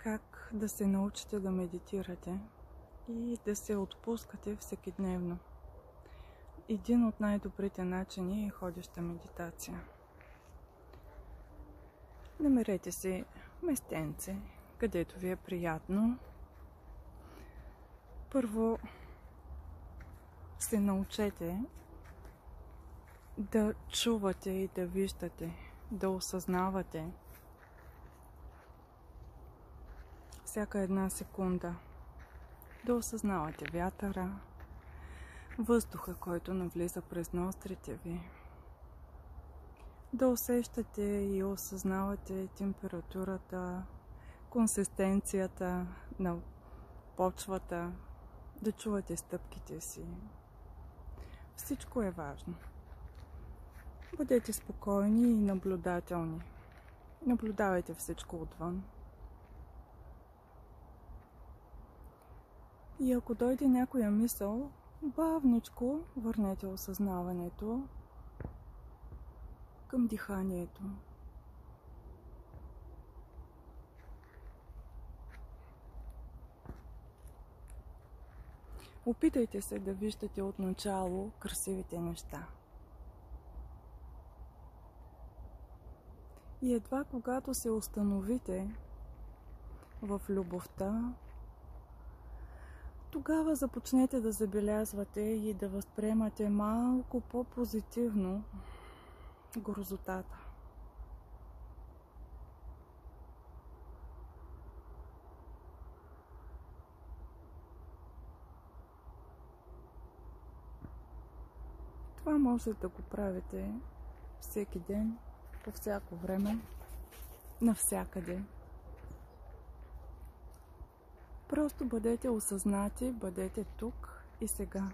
как да се научите да медитирате и да се отпускате всекидневно. Един от най-добрите начини е ходеща медитация. Намерете си местенце, където ви е приятно. Първо се научете да чувате и да виждате, да осъзнавате всяка една секунда. Да осъзнавате вятъра, въздуха, който навлиза през нострите ви. Да усещате и осъзнавате температурата, консистенцията на почвата, да чувате стъпките си. Всичко е важно. Бъдете спокойни и наблюдателни. Наблюдавайте всичко отвън. И ако дойде някоя мисъл, бавничко върнете осъзнаването към диханието. Опитайте се да виждате отначало красивите неща. И едва когато се установите в любовта, тогава започнете да забелязвате и да възприемате малко по-позитивно грозотата. Това може да го правите всеки ден, по всяко време, навсякъде. Просто бъдете осъзнати, бъдете тук и сега.